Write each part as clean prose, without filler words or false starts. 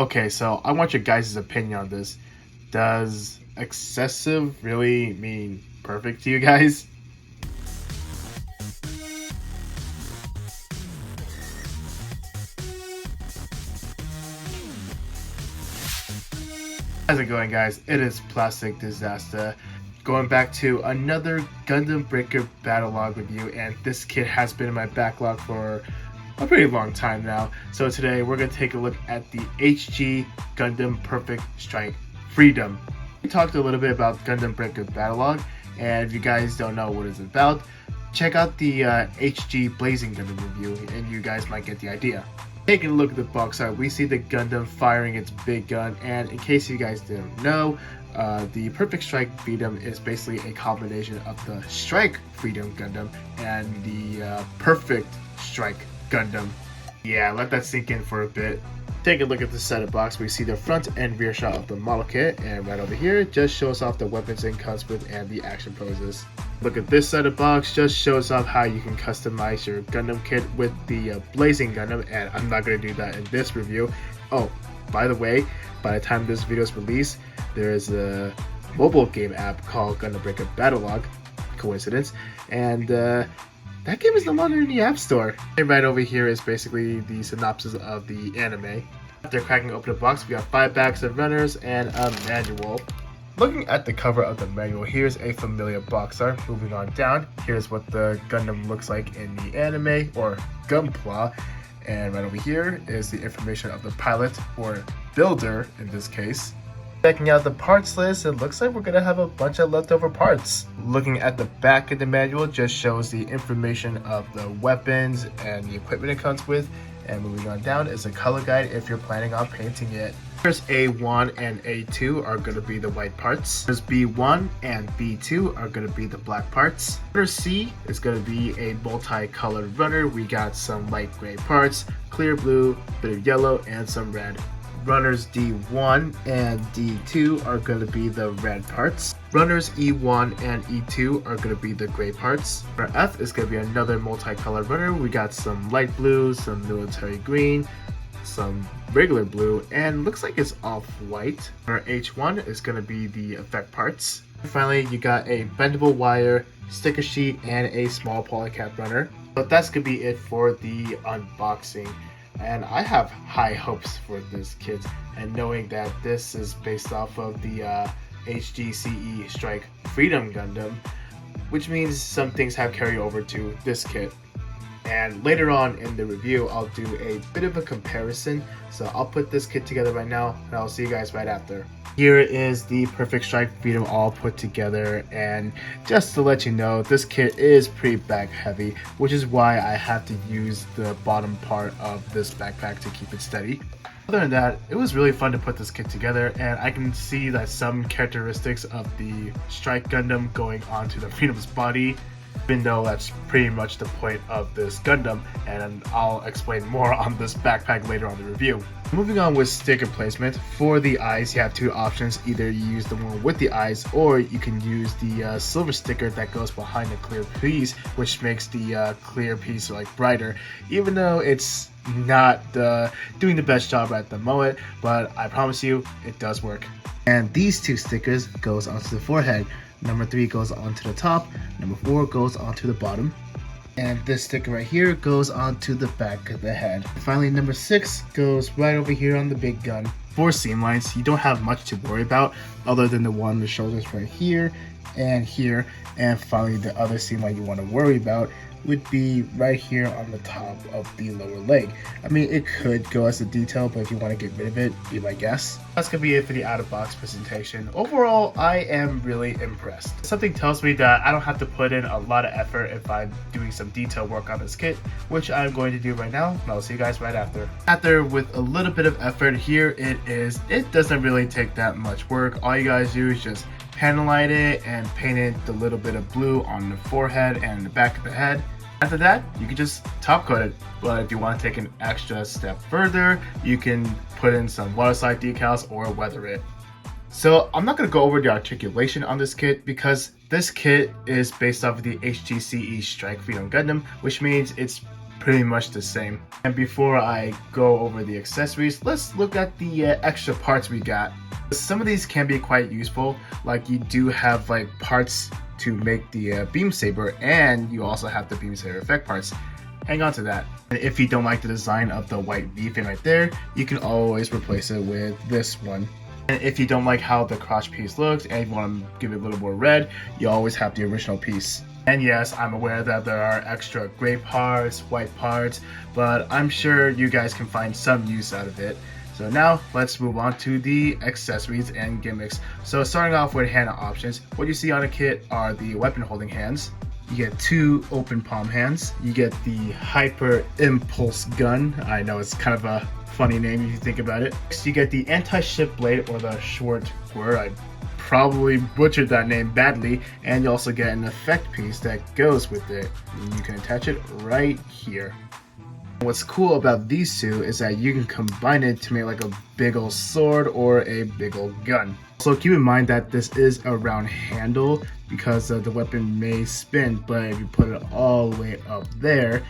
Okay, so I want your guys' opinion on this. Does excessive really mean perfect to you guys? How's it going, guys? It is Plastic Disasta. Going back to another Gundam Breaker Battlelogue review, and this kit has been in my backlog for a pretty long time now. So today we're going to take a look at the HG Gundam Perfect Strike Freedom. We talked a little bit about Gundam Breaker Battlelogue, and if you guys don't know what it's about, check out the HG Blazing Gundam review and you guys might get the idea. Taking a look at the box art, we see the Gundam firing its big gun, and in case you guys didn't know, the Perfect Strike Freedom is basically a combination of the Strike Freedom Gundam and the Perfect Strike Gundam. Yeah, let that sink in for a bit. Take a look at the setup box. We see the front and rear shot of the model kit, and right over here it just shows off the weapons it comes with and the action poses. Look at this setup box, just shows off how you can customize your Gundam kit with the Blazing Gundam, and I'm not going to do that in this review. Oh, by the way, by the time this video is released, there is a mobile game app called Gundam Breaker Battlelogue, coincidence, and that game is no longer in the App Store. And right over here is basically the synopsis of the anime. After cracking open the box, we got 5 bags of runners and a manual. Looking at the cover of the manual, here's a familiar box art. Moving on down, here's what the Gundam looks like in the anime, or Gunpla. And right over here is the information of the pilot, or builder in this case. Checking out the parts list, it looks like we're going to have a bunch of leftover parts. Looking at the back of the manual just shows the information of the weapons and the equipment it comes with. And moving on down is a color guide if you're planning on painting it. Here's A1 and A2 are going to be the white parts. There's B1 and B2 are going to be the black parts. Runner C is going to be a multicolored runner. We got some light gray parts, clear blue, bit of yellow, and some red. Runners D1 and D2 are going to be the red parts. Runners E1 and E2 are going to be the gray parts. Runner F is going to be another multicolored runner. We got some light blue, some military green, some regular blue, and looks like it's off-white. Runner H1 is going to be the effect parts. And finally, you got a bendable wire, sticker sheet, and a small polycap runner. But that's going to be it for the unboxing. And I have high hopes for this kit, and knowing that this is based off of the HGCE Strike Freedom Gundam, which means some things have carried over to this kit. And later on in the review, I'll do a bit of a comparison, so I'll put this kit together right now, and I'll see you guys right after. Here is the Perfect Strike Freedom all put together, and just to let you know, this kit is pretty back heavy, which is why I have to use the bottom part of this backpack to keep it steady. Other than that, it was really fun to put this kit together, and I can see that some characteristics of the Strike Gundam going onto the Freedom's body, even though that's pretty much the point of this Gundam, and I'll explain more on this backpack later on the review. Moving on with sticker placement, for the eyes you have 2 options. Either you use the one with the eyes, or you can use the silver sticker that goes behind the clear piece, which makes the clear piece like brighter, even though it's not doing the best job at the moment, but I promise you it does work. And these 2 stickers goes onto the forehead. Number 3 goes onto the top, number 4 goes onto the bottom, and this sticker right here goes onto the back of the head. Finally, number 6 goes right over here on the big gun. For seam lines, you don't have much to worry about other than the one on the shoulders right here, and finally the other seam line you want to worry about would be right here on the top of the lower leg. I mean, it could go as a detail, but if you want to get rid of it, be my guess. That's gonna be it for the out-of-box presentation. Overall, I am really impressed. Something tells me that I don't have to put in a lot of effort if I'm doing some detail work on this kit, which I'm going to do right now, and I'll see you guys right after. After, with a little bit of effort, here it is. It doesn't really take that much work. All you guys do is just panelight it and paint it the little bit of blue on the forehead and the back of the head. After that, you can just top coat it. But if you want to take an extra step further, you can put in some waterslide decals or weather it. So I'm not going to go over the articulation on this kit because this kit is based off of the HGCE Strike Freedom Gundam, which means it's pretty much the same. And before I go over the accessories, let's look at the extra parts we got. Some of these can be quite useful, like you do have like parts to make the beam saber, and you also have the beam saber effect parts. Hang on to that. And if you don't like the design of the white V-fin right there, you can always replace it with this one. And if you don't like how the crotch piece looks and you want to give it a little more red, you always have the original piece. And yes, I'm aware that there are extra gray parts, white parts, but I'm sure you guys can find some use out of it. So now let's move on to the accessories and gimmicks. So starting off with hand options, what you see on a kit are the weapon holding hands. You get 2 open palm hands. You get the hyper impulse gun. I know it's kind of a funny name if you think about it. Next, you get the anti-ship blade, or the short word. I probably butchered that name badly. And you also get an effect piece that goes with it. And you can attach it right here. What's cool about these two is that you can combine it to make like a big old sword or a big old gun. So keep in mind that this is a round handle because the weapon may spin, but if you put it all the way up there,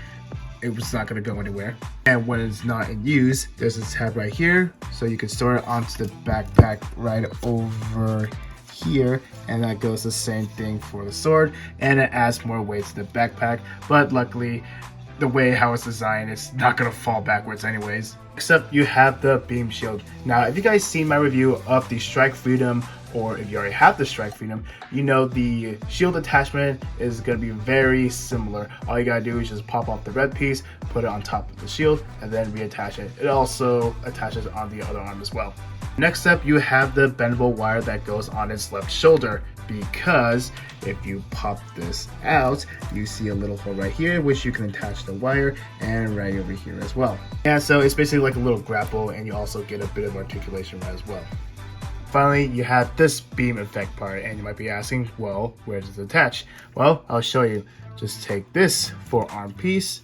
it's not going to go anywhere. And when it's not in use, there's this tab right here, so you can store it onto the backpack right over here, and that goes the same thing for the sword, and it adds more weight to the backpack, but luckily the way how it's designed, it's not going to fall backwards anyways. Except you have the beam shield. Now, if you guys seen my review of the Strike Freedom, or if you already have the Strike Freedom, you know the shield attachment is going to be very similar. All you gotta do is just pop off the red piece, put it on top of the shield, and then reattach it. It also attaches on the other arm as well. Next up, you have the bendable wire that goes on its left shoulder, because if you pop this out, you see a little hole right here, which you can attach the wire, and right over here as well. And so it's basically like a little grapple, and you also get a bit of articulation as well. Finally, you have this beam effect part, and you might be asking, well, where does it attach? Well, I'll show you. Just take this forearm piece,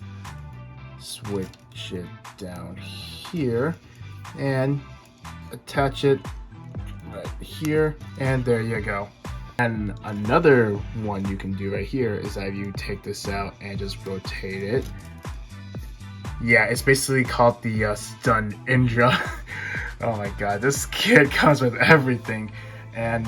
switch it down here, and attach it right here, and there you go. And another one you can do right here is that you take this out and just rotate it. Yeah, it's basically called the Stun Indra. Oh my god, this kit comes with everything. And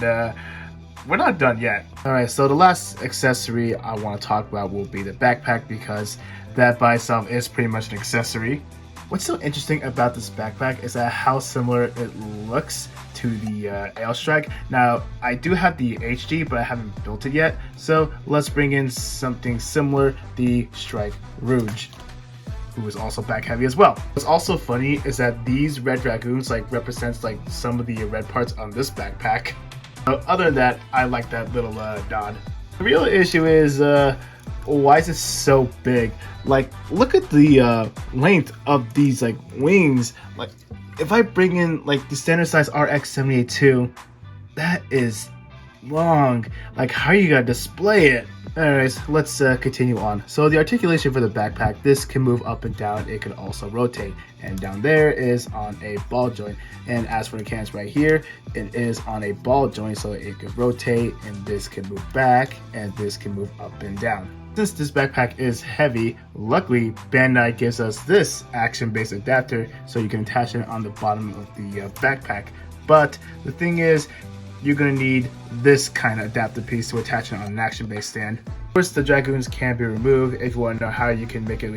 we're not done yet. Alright, so the last accessory I want to talk about will be the backpack, because that by itself is pretty much an accessory. What's so interesting about this backpack is that how similar it looks to the Ale Strike. Now, I do have the HD, but I haven't built it yet. So let's bring in something similar, the Strike Rouge, who is also back heavy as well. What's also funny is that these red dragoons like represents like some of the red parts on this backpack. Other than that, I like that little nod. The real issue is why is it so big? Like, look at the length of these like wings. Like, if I bring in like the standard size RX-78-2, that is long. Like, how are you gonna display it? Anyways, let's continue on. So the articulation for the backpack, this can move up and down. It can also rotate, and down there is on a ball joint. And as for the cans right here, it is on a ball joint, so it can rotate, and this can move back, and this can move up and down. Since this backpack is heavy, luckily Bandai gives us this action-based adapter, so you can attach it on the bottom of the backpack. But the thing is, you're going to need this kind of adapter piece to attach it on an action-based stand. Of course, the dragoons can be removed. If you want to know how you can make it,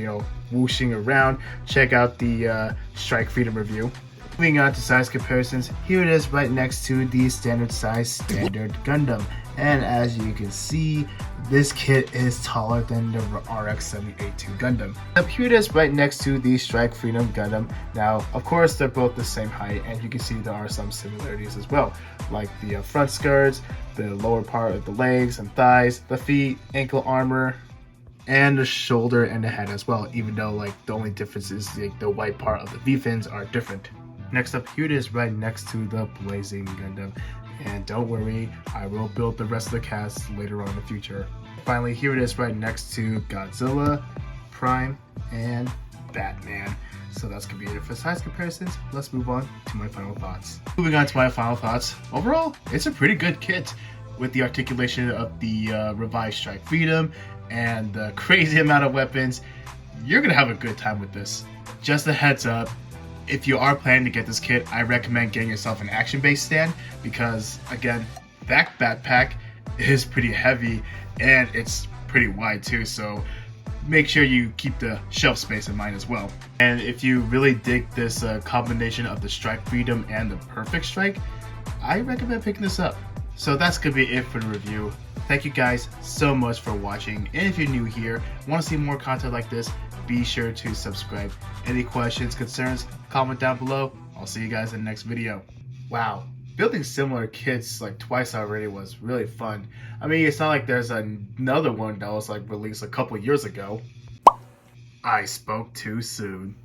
whooshing around, check out the Strike Freedom review. Moving on to size comparisons, here it is right next to the standard size Standard Gundam. And as you can see, this kit is taller than the RX-78-2 Gundam. Up here it is right next to the Strike Freedom Gundam. Now, of course, they're both the same height, and you can see there are some similarities as well, like the front skirts, the lower part of the legs and thighs, the feet, ankle armor, and the shoulder and the head as well, even though like the only difference is like the white part of the V-fins are different. Next up, here it is right next to the Blazing Gundam. And don't worry, I will build the rest of the cast later on in the future. Finally, here it is right next to Godzilla, Prime, and Batman. So that's gonna be it for size comparisons. Let's move on to my final thoughts. Moving on to my final thoughts. Overall, it's a pretty good kit with the articulation of the revised Strike Freedom and the crazy amount of weapons. you're gonna have a good time with this. Just a heads up, if you are planning to get this kit, I recommend getting yourself an action-based stand because, again, that backpack is pretty heavy and it's pretty wide too, so make sure you keep the shelf space in mind as well. And if you really dig this combination of the Strike Freedom and the Perfect Strike, I recommend picking this up. So that's gonna be it for the review. Thank you guys so much for watching, and if you're new here, want to see more content like this, be sure to subscribe. Any questions, concerns, comment down below. I'll see you guys in the next video. Wow, building similar kits like twice already was really fun. I mean, it's not like there's another one that was like released a couple years ago. I spoke too soon.